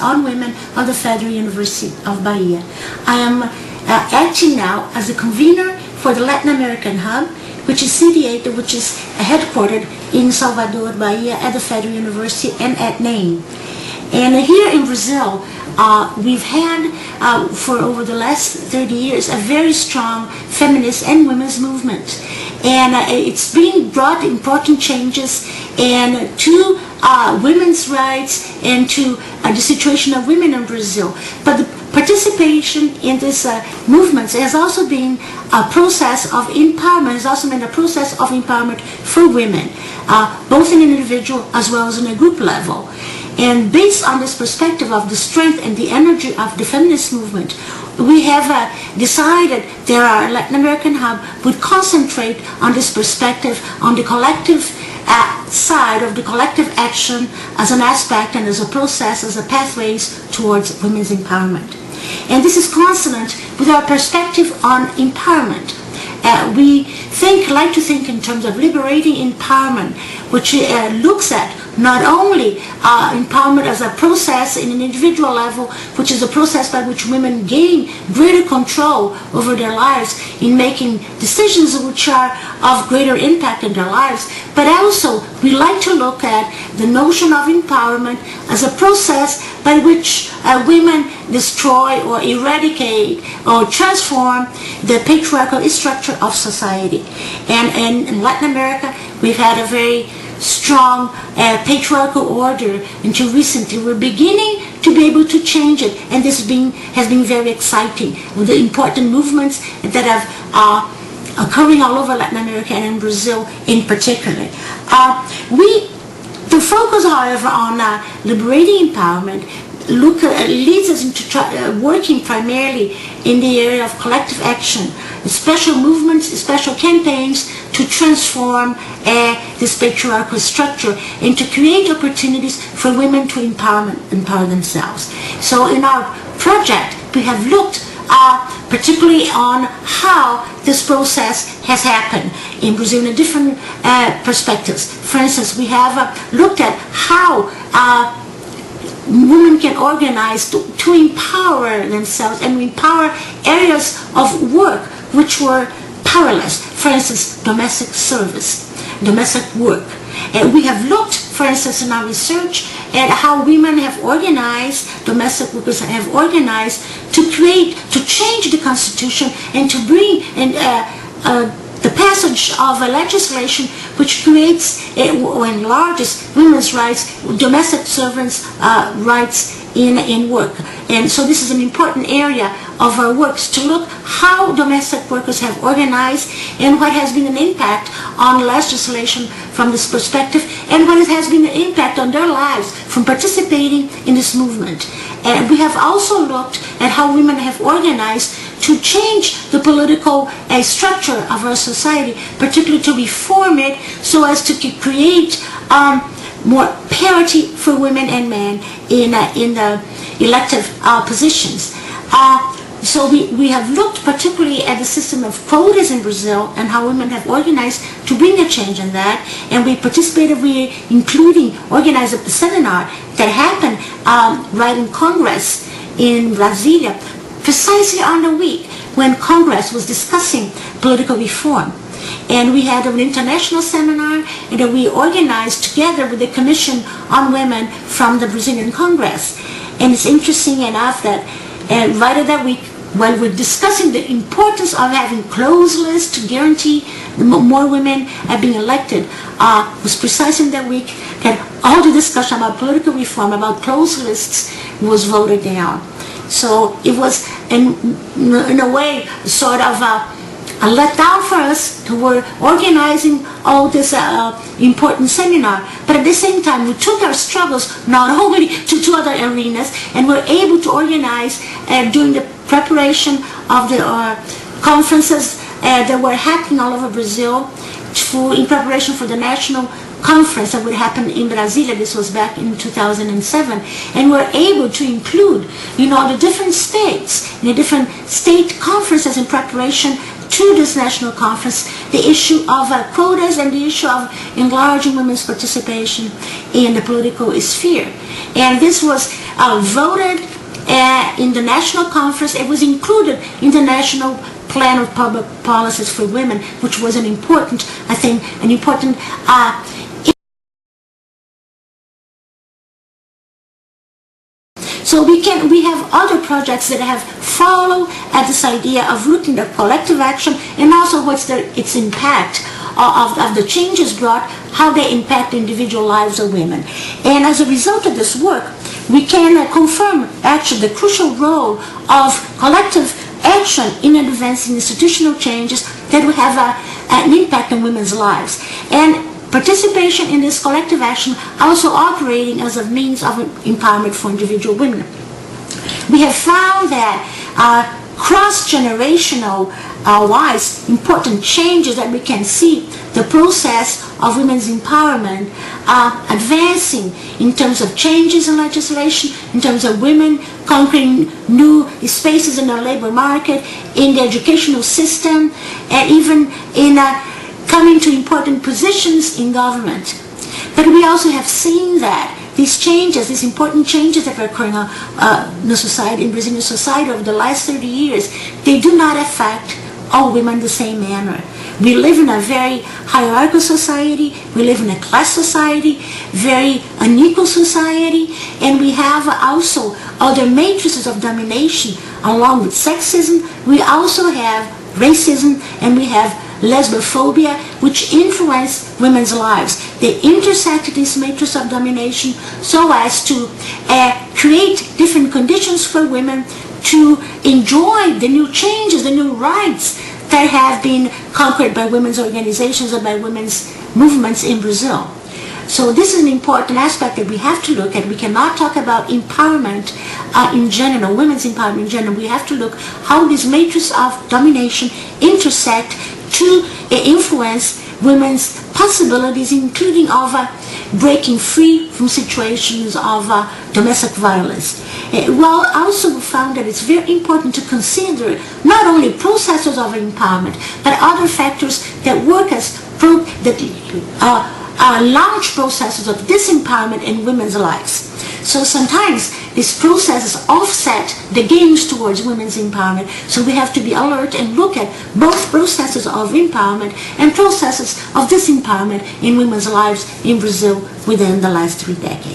on Women of the Federal University of Bahia. I am acting now as the convener for the Latin American Hub, which is situated, which is headquartered in Salvador, Bahia, at the Federal University and at NAME. And here in Brazil, we've had, for over the last 30 years, a very strong feminist and women's movement. And it's been brought important changes and to women's rights and to the situation of women in Brazil. But the participation in this movement has also been a process of empowerment. It's also been a process of empowerment for women, both in an individual as well as in a group level. And based on this perspective of the strength and the energy of the feminist movement, we have decided that our Latin American Hub would concentrate on this perspective, on the collective side of the collective action as an aspect and as a process, as a pathways towards women's empowerment. And this is consonant with our perspective on empowerment. We like to think in terms of liberating empowerment, which looks at not only empowerment as a process in an individual level, which is a process by which women gain greater control over their lives in making decisions which are of greater impact in their lives, but also we like to look at the notion of empowerment as a process by which women destroy or eradicate or transform the patriarchal structure of society. And in Latin America, we've had a very strong patriarchal order until recently. We're beginning to be able to change it, and this has been very exciting with the important movements that have occurring all over Latin America and in Brazil in particular. The focus, however, on liberating empowerment leads us into working primarily in the area of collective action, special movements, special campaigns to transform this patriarchal structure and to create opportunities for women to empower themselves. So in our project, we have looked particularly on how this process has happened in Brazil in different perspectives. For instance, we have looked at how women can organize to empower themselves and empower areas of work which were powerless. For instance, domestic service, domestic work. And we have looked, for instance, in our research at how women have organized, domestic workers have organized to change the Constitution and to bring in the passage of a legislation which creates or enlarges women's rights, domestic servants' rights in work. And so this is an important area of our works, to look how domestic workers have organized and what has been an impact on legislation from this perspective, and what has been the impact on their lives from participating in this movement. And we have also looked at how women have organized to change the political structure of our society, particularly to reform it so as to create more parity for women and men in the elective positions. So we have looked particularly at the system of quotas in Brazil and how women have organized to bring a change in that. And we participated, organized a seminar that happened right in Congress in Brasilia, precisely on the week when Congress was discussing political reform. And we had an international seminar that we organized together with the Commission on Women from the Brazilian Congress. And it's interesting enough that right at that week, while we're discussing the importance of having closed lists to guarantee more women being elected, was precisely in that week that all the discussion about political reform, about closed lists, was voted down. So it was, in a way, sort of a letdown for us who were organizing all this important seminar. But at the same time, we took our struggles not only to two other arenas, and were able to organize during the preparation of the conferences that were happening all over Brazil in preparation for the national conference that would happen in Brasilia. This was back in 2007, and we're able to include, the different states, the different state conferences in preparation to this national conference, the issue of quotas and the issue of enlarging women's participation in the political sphere. And this was voted in the national conference. It was included in the national plan of public policies for women, which was an important, I think, an important So we have other projects that have followed at this idea of looking at collective action and also what's its impact of the changes brought, how they impact individual lives of women. And as a result of this work, we can confirm actually the crucial role of collective action in advancing institutional changes that will have an impact on women's lives. And participation in this collective action also operating as a means of empowerment for individual women. We have found that cross-generational wise important changes that we can see the process of women's empowerment advancing in terms of changes in legislation, in terms of women conquering new spaces in the labor market, in the educational system, and even in coming to important positions in government. But we also have seen that these changes, these important changes that are occurring in the society, in Brazilian society over the last 30 years, they do not affect all women the same manner. We live in a very hierarchical society, we live in a class society, very unequal society, and we have also other matrices of domination along with sexism. We also have racism, and we have lesbophobia, which influence women's lives. They intersect this matrix of domination so as to create different conditions for women to enjoy the new changes, the new rights that have been conquered by women's organizations and by women's movements in Brazil. So this is an important aspect that we have to look at. We cannot talk about empowerment in general, women's empowerment in general. We have to look how this matrix of domination intersect to influence women's possibilities, including of breaking free from situations of domestic violence. Well, also we found that it's very important to consider not only processes of empowerment, but other factors that work as large processes of disempowerment in women's lives. So sometimes these processes offset the gains towards women's empowerment. So we have to be alert and look at both processes of empowerment and processes of disempowerment in women's lives in Brazil within the last 3 decades.